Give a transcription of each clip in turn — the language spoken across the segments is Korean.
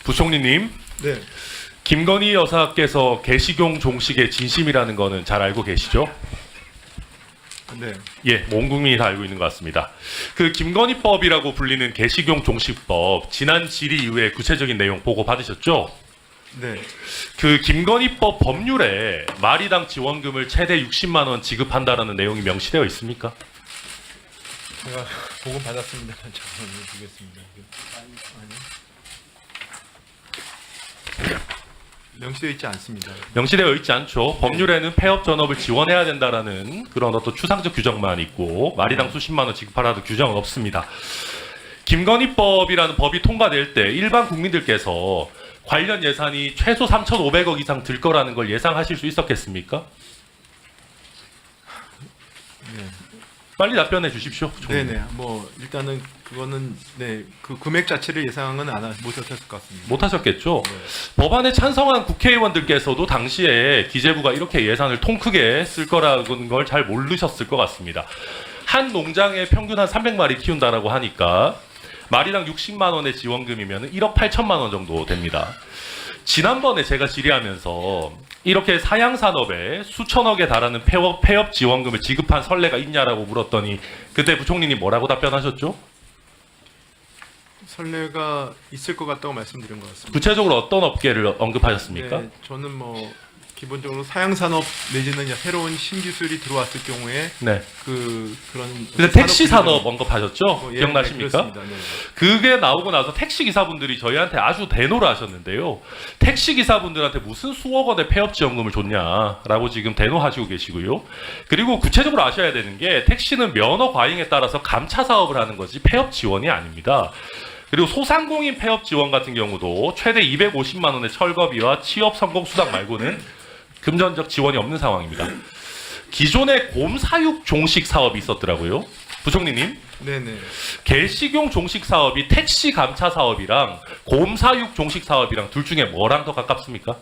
부총리님, 네. 김건희 여사께서 개식용 종식의 진심이라는 거는 잘 알고 계시죠? 네. 예, 온 국민이 다 알고 있는 것 같습니다. 그 김건희법이라고 불리는 개식용 종식법, 지난 질의 이후에 구체적인 내용 보고 받으셨죠? 네. 그 김건희법 법률에 마리당 지원금을 최대 60만 원 지급한다라는 내용이 명시되어 있습니까? 제가 보고 받았습니다. 잠깐만요. 보겠습니다. 명시되어 있지 않습니다. 명시되어 있지 않죠. 법률에는 폐업 전업을 지원해야 된다라는 그런 어떤 추상적 규정만 있고 마리당 수십만 원 지급하라는 규정은 없습니다. 김건희법이라는 법이 통과될 때 일반 국민들께서 관련 예산이 최소 3,500억 이상 들 거라는 걸 예상하실 수 있었겠습니까? 네. 빨리 답변해 주십시오. 네네. 뭐 일단은 그거는 그 금액 자체를 예상은 못하셨을 것 같습니다. 못하셨겠죠. 네. 법안에 찬성한 국회의원들께서도 당시에 기재부가 이렇게 예산을 통 크게 쓸 거라는 걸 잘 모르셨을 것 같습니다. 한 농장에 평균 한 300마리 키운다라고 하니까 마리당 60만 원의 지원금이면 1억 8천만 원 정도 됩니다. 지난번에 제가 질의하면서 이렇게 사양산업에 수천억에 달하는 폐업 지원금을 지급한 선례가 있냐라고 물었더니 그때 부총리님 뭐라고 답변하셨죠? 선례가 있을 것 같다고 말씀드린 것 같습니다. 구체적으로 어떤 업계를 언급하셨습니까? 네, 저는 뭐 기본적으로 사양산업 내지는 새로운 신기술이 들어왔을 경우에 네. 그런 근데 택시 산업 언급하셨죠? 뭐, 예, 기억나십니까? 네, 그렇습니다. 네. 그게 나오고 나서 택시 기사분들이 저희한테 아주 대노를 하셨는데요. 택시 기사분들한테 무슨 수억 원의 폐업 지원금을 줬냐라고 지금 대노하시고 계시고요. 그리고 구체적으로 아셔야 되는 게 택시는 면허 과잉에 따라서 감차 사업을 하는 거지 폐업 지원이 아닙니다. 그리고 소상공인 폐업 지원 같은 경우도 최대 250만 원의 철거비와 취업 성공 수당 말고는 금전적 지원이 없는 상황입니다. 기존에 곰사육 종식 사업이 있었더라고요. 부총리님, 네네. 개식용 종식 사업이 택시 감차 사업이랑 곰사육 종식 사업이랑 둘 중에 뭐랑 더 가깝습니까?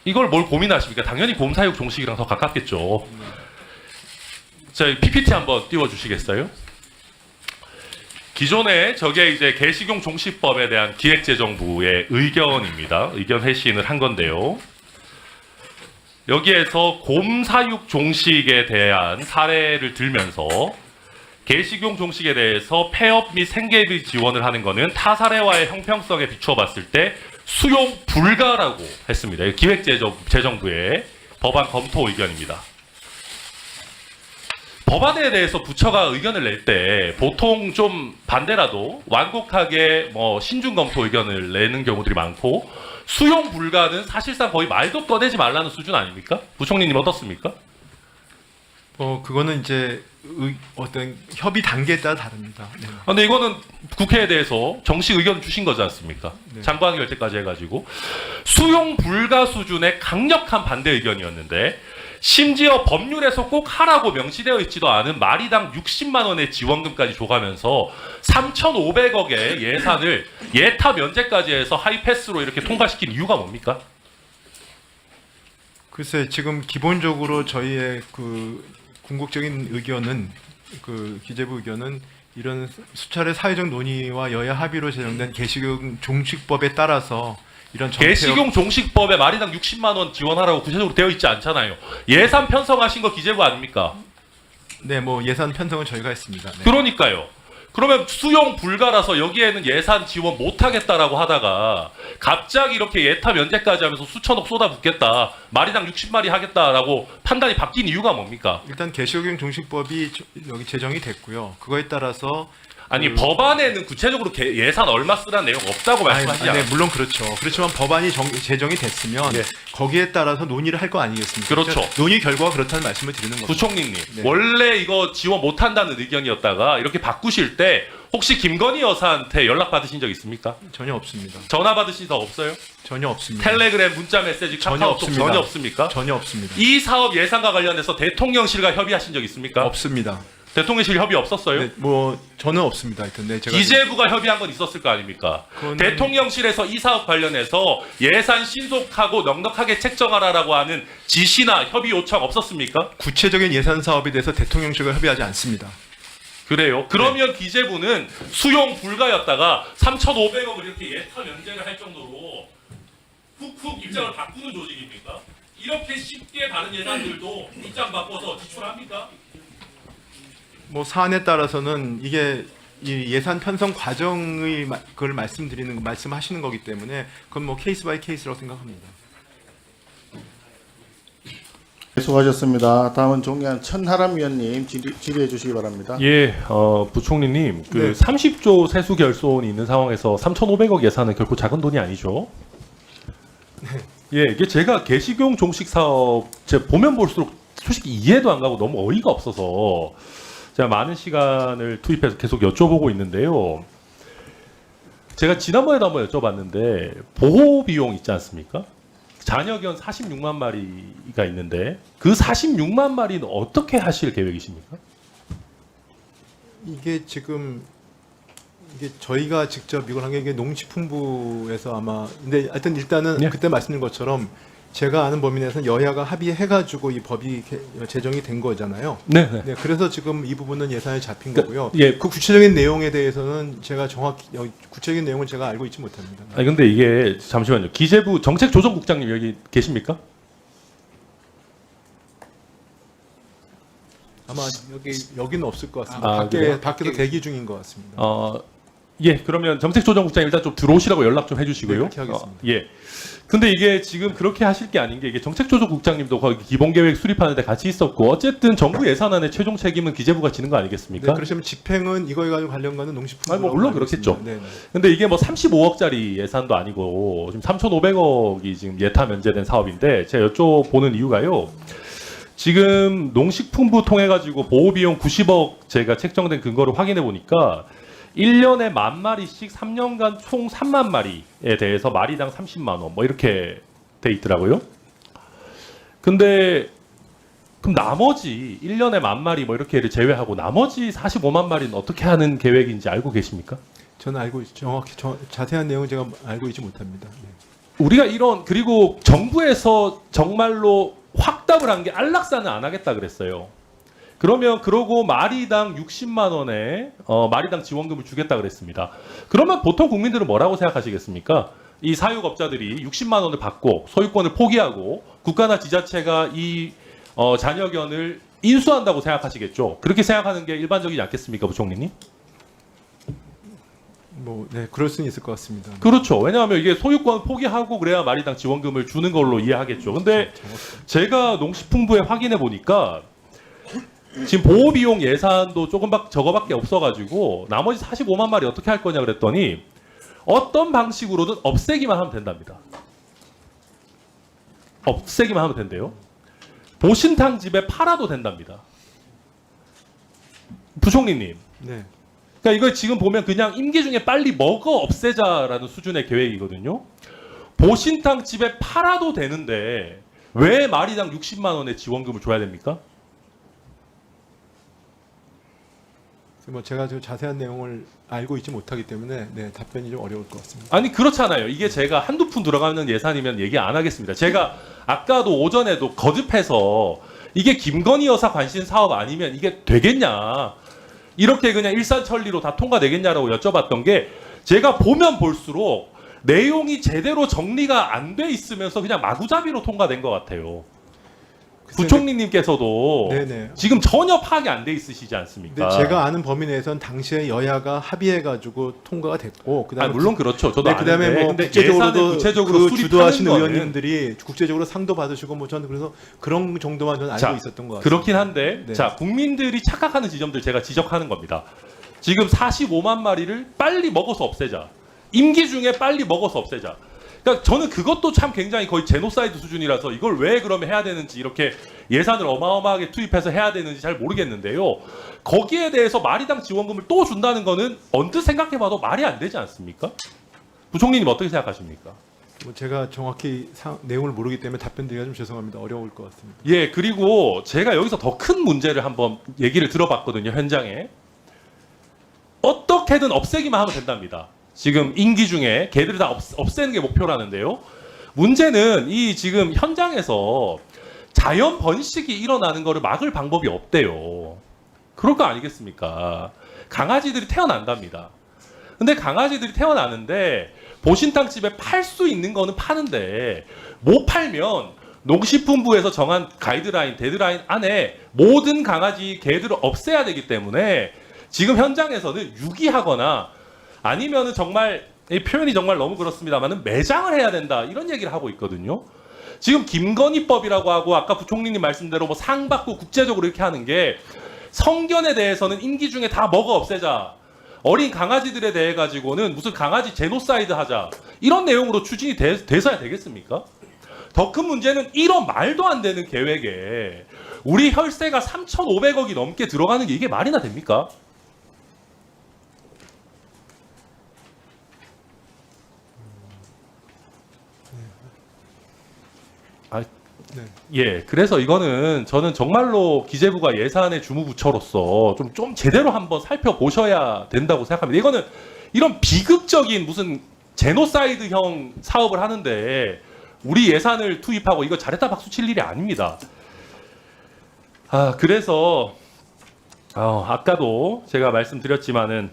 이걸 뭘 고민하십니까? 당연히 곰사육 종식이랑 더 가깝겠죠. 자, PPT 한번 띄워주시겠어요? 기존에 저게 이제 개식용 종식법에 대한 기획재정부의 의견입니다. 의견 회신을 한 건데요. 여기에서 곰사육 종식에 대한 사례를 들면서 개식용 종식에 대해서 폐업 및 생계비 지원을 하는 것은 타 사례와의 형평성에 비추어 봤을 때 수용 불가라고 했습니다. 기획재정부의 법안 검토 의견입니다. 법안에 대해서 부처가 의견을 낼 때 보통 좀 반대라도 완곡하게 신중 검토 의견을 내는 경우들이 많고 수용 불가는 사실상 거의 말도 꺼내지 말라는 수준 아닙니까? 부총리님 어떻습니까? 그거는 이제 어떤 협의 단계에 따라 다릅니다. 네. 근데 이거는 국회에 대해서 정식 의견 주신 거지 않습니까? 네. 장관 결재까지 해가지고 수용 불가 수준의 강력한 반대 의견이었는데 심지어 법률에서 꼭 하라고 명시되어 있지도 않은 마리당 60만 원의 지원금까지 줘가면서 3,500억의 예산을 예타 면제까지 해서 하이패스로 이렇게 통과시킨 이유가 뭡니까? 글쎄 지금 기본적으로 저희의 궁극적인 의견은 기재부 의견은 이런 수차례 사회적 논의와 여야 합의로 제정된 개식용 종식법에 따라서 이런 개식용 종식법에 마리당 60만 원 지원하라고 구체적으로 되어 있지 않잖아요. 예산 편성하신 거 기재부 아닙니까? 네, 뭐 예산 편성은 저희가 했습니다. 네. 그러니까요. 그러면 수용 불가라서 여기에는 예산 지원 못하겠다라고 하다가 갑자기 이렇게 예타 면제까지 하면서 수천억 쏟아붓겠다. 마리당 60마리 하겠다라고 판단이 바뀐 이유가 뭡니까? 일단 개식용 종식법이 여기 제정이 됐고요. 그거에 따라서 아니 법안에는 구체적으로 예산 얼마 쓰라는 내용 없다고 말씀하시지 네, 않아요? 물론 그렇죠. 그렇지만 법안이 제정이 됐으면 네. 거기에 따라서 논의를 할 거 아니겠습니까? 그렇죠. 논의 결과가 그렇다는 말씀을 드리는 겁니다. 부총리님, 네. 원래 이거 지원 못한다는 의견이었다가 이렇게 바꾸실 때 혹시 김건희 여사한테 연락 받으신 적 있습니까? 전혀 없습니다. 전화 받으신 적 없어요? 전혀 없습니다. 텔레그램, 문자 메시지, 전혀 카카오톡 없습니다. 전혀 없습니까? 전혀 없습니다. 이 사업 예산과 관련해서 대통령실과 협의하신 적 있습니까? 없습니다. 대통령실 협의 없었어요? 네, 뭐 저는 없습니다. 하여튼 네, 제가 기재부가 협의한 건 있었을 거 아닙니까? 그거는- 대통령실에서 이 사업 관련해서 예산 신속하고 넉넉하게 책정하라라고 하는 지시나 협의 요청 없었습니까? 구체적인 예산 사업에 대해서 대통령실과 협의하지 않습니다. 그래요. 그러면 기재부는 수용 불가였다가 3,500억을 이렇게 예타 면제를 할 정도로 훅훅 입장을 바꾸는 조직입니까? 이렇게 쉽게 다른 예산들도 입장 바꿔서 지출합니까? 뭐 사안에 따라서는 이게 이 예산 편성 과정의 그걸 말씀하시는 거기 때문에 그건 뭐 케이스 바이 케이스라고 생각합니다. 수고하셨습니다. 다음은 존경하는 천하람 위원님 질의해 주시기 바랍니다. 예, 부총리님, 네. 30조 세수 결손이 있는 상황에서 3,500억 예산은 결코 작은 돈이 아니죠. 예, 이게 제가 개식용 종식 사업 보면 볼수록 솔직히 이해도 안 가고 너무 어이가 없어서 제가 많은 시간을 투입해서 계속 여쭤보고 있는데요. 제가 지난번에도 한번 여쭤봤는데 보호 비용 있지 않습니까? 잔여견 46만 마리가 있는데 그 46만 마리는 어떻게 하실 계획이십니까? 이게 지금 이게 저희가 직접 이걸 한 게 농식품부에서 아마 근데 하여튼 일단은 예. 그때 말씀드린 것처럼 제가 아는 범위 내에서는 여야가 합의해가지고 이 법이 제정이 된 거잖아요. 네. 네, 그래서 지금 이 부분은 예산에 잡힌 거고요. 예. 그 구체적인 내용에 대해서는 제가 정확히 구체적인 내용은 제가 알고 있지 못합니다. 아니 근데 이게 잠시만요. 기재부 정책조정국장님 여기 계십니까? 아마 여기는 없을 것 같습니다. 아, 그래요? 밖에서 대기 중인 것 같습니다. 예, 그러면 정책조정국장님 일단 좀 들어오시라고 연락 좀 해주시고요. 네, 그렇게 하겠습니다. 예. 근데 이게 지금 그렇게 하실 게 아닌 게 이게 정책조정국장님도 거기 기본계획 수립하는데 같이 있었고 어쨌든 정부 예산안의 최종 책임은 기재부가 지는 거 아니겠습니까? 네, 그러시면 집행은 이거에 가지고 관련과는 농식품부. 아니, 뭐 물론 그렇겠죠. 네, 네. 근데 이게 뭐 35억짜리 예산도 아니고 지금 3,500억이 지금 예타 면제된 사업인데 제가 여쭤보는 이유가요. 지금 농식품부 통해 가지고 보호비용 90억 제가 책정된 근거를 확인해 보니까 1년에 10,000마리씩 3년간 총 3만 마리에 대해서 마리당 30만 원 뭐 이렇게 돼 있더라고요. 근데 그럼 나머지 1년에 10,000마리 뭐 이렇게를 제외하고 나머지 45만 마리는 어떻게 하는 계획인지 알고 계십니까? 저는 알고 정확히 자세한 내용은 제가 알고 있지 못합니다. 네. 우리가 이런 그리고 정부에서 정말로 확답을 한 게 안락사는 안 하겠다 그랬어요. 그러면 그러고 마리당 60만 원에 마리당 지원금을 주겠다 그랬습니다. 그러면 보통 국민들은 뭐라고 생각하시겠습니까? 이 사육업자들이 60만 원을 받고 소유권을 포기하고 국가나 지자체가 이 잔여견을 인수한다고 생각하시겠죠. 그렇게 생각하는 게 일반적이지 않겠습니까, 부총리님? 네, 그럴 수는 있을 것 같습니다. 그렇죠. 왜냐하면 이게 소유권 포기하고 그래야 마리당 지원금을 주는 걸로 이해하겠죠. 근데 제가 농식품부에 확인해 보니까 지금 보호비용 예산도 저거밖에 없어가지고 나머지 45만 마리 어떻게 할 거냐 그랬더니 어떤 방식으로든 없애기만 하면 된답니다. 없애기만 하면 된대요. 보신탕 집에 팔아도 된답니다. 부총리님. 네. 그러니까 이거 지금 보면 그냥 임기 중에 빨리 먹어 없애자라는 수준의 계획이거든요. 보신탕 집에 팔아도 되는데 왜 마리당 60만 원의 지원금을 줘야 됩니까? 제가 좀 자세한 내용을 알고 있지 못하기 때문에 답변이 좀 어려울 것 같습니다. 아니 그렇잖아요. 이게 제가 한두 푼 들어가는 예산이면 얘기 안 하겠습니다. 제가 아까도 오전에도 거듭해서 이게 김건희 여사 관심 사업 아니면 이게 되겠냐. 이렇게 그냥 일산천리로 다 통과되겠냐라고 여쭤봤던 게 제가 보면 볼수록 내용이 제대로 정리가 안 돼 있으면서 그냥 마구잡이로 통과된 것 같아요. 부총리님께서도 네네. 지금 전혀 파악이 안 돼 있으시지 않습니까? 근데 제가 아는 범위 내에서는 당시에 여야가 합의해가지고 통과가 됐고, 그다음에 물론 그렇죠. 저도 그다음에 아는데 뭐 근데 국제적으로도 예산을 구체적으로 그 수립하는 주도하시는 거는 의원님들이 국제적으로 상도 받으시고 뭐 저는 그래서 그런 정도만 저는 알고 자, 있었던 것 같습니다. 그렇긴 한데 네. 자 국민들이 착각하는 지점들 제가 지적하는 겁니다. 지금 45만 마리를 빨리 먹어서 없애자. 임기 중에 빨리 먹어서 없애자. 그러니까 저는 그것도 참 굉장히 거의 제노사이드 수준이라서 이걸 왜 그러면 해야 되는지 이렇게 예산을 어마어마하게 투입해서 해야 되는지 잘 모르겠는데요. 거기에 대해서 마리당 지원금을 또 준다는 거는 언뜻 생각해봐도 말이 안 되지 않습니까? 부총리님 어떻게 생각하십니까? 뭐 제가 정확히 내용을 모르기 때문에 답변드리기가 좀 죄송합니다. 어려울 것 같습니다. 예, 그리고 제가 여기서 더 큰 문제를 한번 얘기를 들어봤거든요, 현장에. 어떻게든 없애기만 하면 된답니다. 지금 임기 중에 걔들을 다 없애는 게 목표라는데요. 문제는 이 지금 현장에서 자연 번식이 일어나는 거를 막을 방법이 없대요. 그럴 거 아니겠습니까? 강아지들이 태어난답니다. 근데 강아지들이 태어나는데 보신탕집에 팔 수 있는 거는 파는데 못 팔면 농식품부에서 정한 가이드라인, 데드라인 안에 모든 강아지, 개들을 없애야 되기 때문에 지금 현장에서는 유기하거나 아니면은 정말 이 표현이 정말 너무 그렇습니다만은 매장을 해야 된다 이런 얘기를 하고 있거든요. 지금 김건희법이라고 하고 아까 부총리님 말씀대로 뭐 상 받고 국제적으로 이렇게 하는 게 성견에 대해서는 임기 중에 다 먹어 없애자. 어린 강아지들에 대해 가지고는 무슨 강아지 제노사이드 하자. 이런 내용으로 추진이 돼서야 되겠습니까? 더 큰 문제는 이런 말도 안 되는 계획에 우리 혈세가 3,500억이 넘게 들어가는 게 이게 말이나 됩니까? 예, 그래서 이거는 저는 정말로 기재부가 예산의 주무부처로서 좀 제대로 한번 살펴보셔야 된다고 생각합니다. 이거는 이런 비극적인 무슨 제노사이드형 사업을 하는데 우리 예산을 투입하고 이거 잘했다 박수 칠 일이 아닙니다. 그래서 아까도 제가 말씀드렸지만은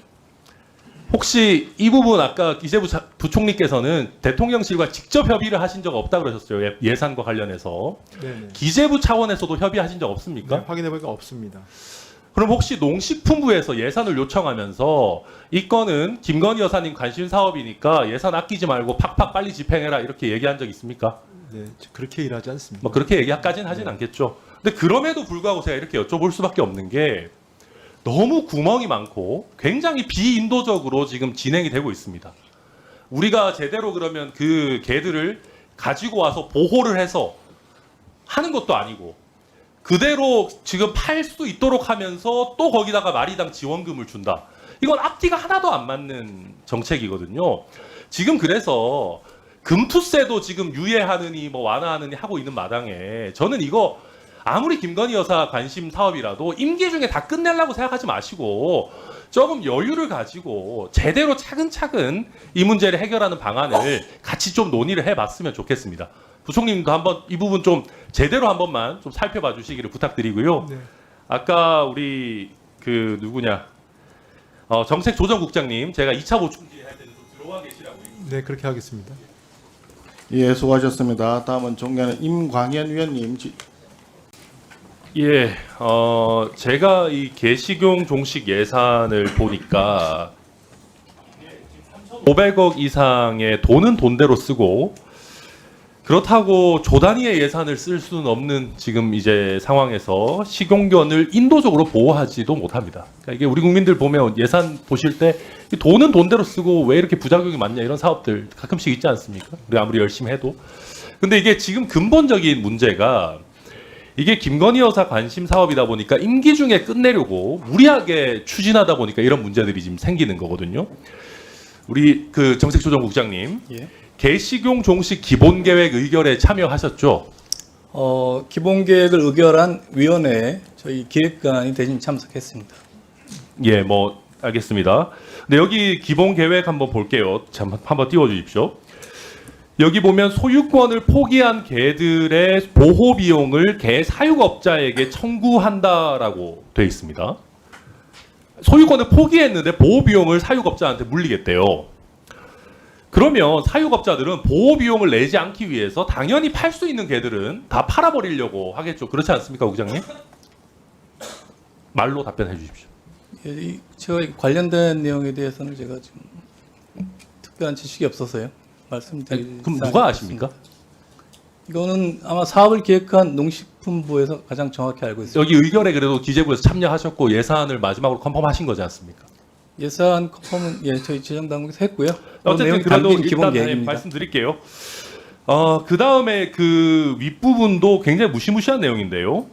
혹시 이 부분 아까 기재부 부총리께서는 대통령실과 직접 협의를 하신 적 없다 그러셨어요. 예산과 관련해서. 네네. 기재부 차원에서도 협의하신 적 없습니까? 네, 확인해보니까 없습니다. 그럼 혹시 농식품부에서 예산을 요청하면서 이 건은 김건희 여사님 관심 사업이니까 예산 아끼지 말고 팍팍 빨리 집행해라 이렇게 얘기한 적 있습니까? 네, 그렇게 일하지 않습니다. 뭐 그렇게 얘기까지는 하진 않겠죠. 근데 그럼에도 불구하고 제가 이렇게 여쭤볼 수밖에 없는 게 너무 구멍이 많고 굉장히 비인도적으로 지금 진행이 되고 있습니다. 우리가 제대로 그러면 그 개들을 가지고 와서 보호를 해서 하는 것도 아니고 그대로 지금 팔 수 있도록 하면서 또 거기다가 마리당 지원금을 준다. 이건 앞뒤가 하나도 안 맞는 정책이거든요. 지금 그래서 금투세도 지금 유예하느니 뭐 완화하느니 하고 있는 마당에 저는 이거 아무리 김건희 여사 관심 사업이라도 임기 중에 다 끝내려고 생각하지 마시고 조금 여유를 가지고 제대로 차근차근 이 문제를 해결하는 방안을 같이 좀 논의를 해봤으면 좋겠습니다. 부총님도 한번 이 부분 좀 제대로 한 번만 좀 살펴봐 주시기를 부탁드리고요. 네. 아까 우리 그 누구냐 정책조정국장님 제가 2차 보충질 할 때는 좀 들어와 계시라고. 네, 그렇게 하겠습니다. 예, 수고하셨습니다. 다음은 존경하는 임광현 위원님. 예, 제가 이 개식용 종식 예산을 보니까 500억 이상의 돈은 돈대로 쓰고 그렇다고 조 단위의 예산을 쓸 수는 없는 지금 이제 상황에서 식용견을 인도적으로 보호하지도 못합니다. 그러니까 이게 우리 국민들 보면 예산 보실 때 돈은 돈대로 쓰고 왜 이렇게 부작용이 많냐 이런 사업들 가끔씩 있지 않습니까? 우리 아무리 열심히 해도. 근데 이게 지금 근본적인 문제가 이게 김건희 여사 관심 사업이다 보니까 임기 중에 끝내려고 무리하게 추진하다 보니까 이런 문제들이 지금 생기는 거거든요. 우리 그 정책조정국장님, 예. 개식용 종식 기본계획 의결에 참여하셨죠? 기본계획을 의결한 위원회에 저희 기획관이 대신 참석했습니다. 예, 뭐 알겠습니다. 근데 여기 기본계획 한번 볼게요. 잠깐 한번 띄워주십시오. 여기 보면 소유권을 포기한 개들의 보호 비용을 개 사육업자에게 청구한다라고 돼 있습니다. 소유권을 포기했는데 보호 비용을 사육업자한테 물리겠대요. 그러면 사육업자들은 보호 비용을 내지 않기 위해서 당연히 팔 수 있는 개들은 다 팔아버리려고 하겠죠. 그렇지 않습니까, 국장님? 말로 답변해 주십시오. 예, 제가 관련된 내용에 대해서는 제가 지금 특별한 지식이 없어서요. 말씀드릴 그럼 사항이 누가 없습니다. 아십니까? 이거는 아마 사업을 기획한 농식품부에서 가장 정확히 알고 있습니다. 여기 의결에 그래도 기재부에서 참여하셨고 예산을 마지막으로 컨펌하신 거지 않습니까? 예산 컨펌은 예, 저희 재정당국에서 했고요. 어쨌든 내용이 그래도 담긴 기본 일단 계획입니다. 말씀드릴게요. 그 다음에 그 윗부분도 굉장히 무시무시한 내용인데요.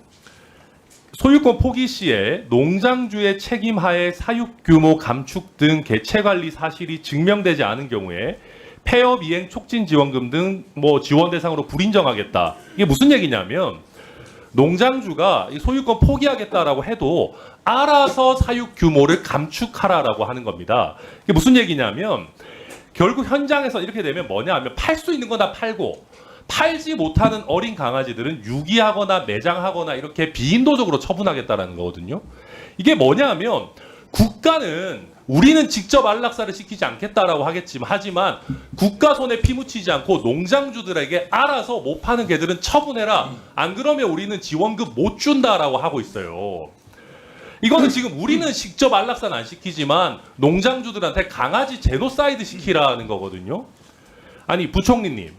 소유권 포기 시에 농장주의 책임하에 사육 규모 감축 등 개체 관리 사실이 증명되지 않은 경우에 폐업 이행 촉진 지원금 등 뭐 지원 대상으로 불인정하겠다. 이게 무슨 얘기냐면 농장주가 이 소유권 포기하겠다라고 해도 알아서 사육 규모를 감축하라라고 하는 겁니다. 이게 무슨 얘기냐면 결국 현장에서 이렇게 되면 뭐냐 하면 팔 수 있는 건 다 팔고 팔지 못하는 어린 강아지들은 유기하거나 매장하거나 이렇게 비인도적으로 처분하겠다라는 거거든요. 이게 뭐냐 하면 국가는 우리는 직접 안락사를 시키지 않겠다라고 하지만 국가 손에 피 묻히지 않고 농장주들에게 알아서 못 파는 개들은 처분해라. 안 그러면 우리는 지원금 못 준다라고 하고 있어요. 이거는 지금 우리는 직접 안락사는 안 시키지만 농장주들한테 강아지 제노사이드 시키라는 거거든요. 아니 부총리님,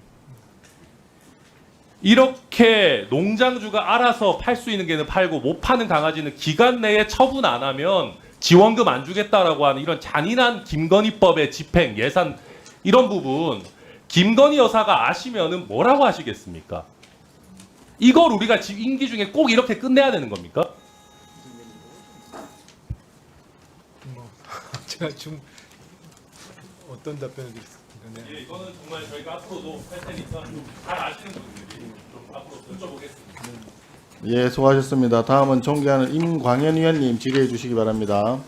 이렇게 농장주가 알아서 팔 수 있는 개는 팔고 못 파는 강아지는 기간 내에 처분 안 하면 지원금 안 주겠다라고 하는 이런 잔인한 김건희법의 집행, 예산 이런 부분 김건희 여사가 아시면은 뭐라고 하시겠습니까? 이걸 우리가 지금 임기 중에 꼭 이렇게 끝내야 되는 겁니까? 제가 지금 어떤 답변을 드렸습니까? 네. 예, 이거는 정말 저희가 앞으로도 할 테니까 잘 아시는 분들이 좀 앞으로 여쭤보겠습니다. 예, 수고하셨습니다. 다음은 존경하는 임광현 위원님 질의해 주시기 바랍니다.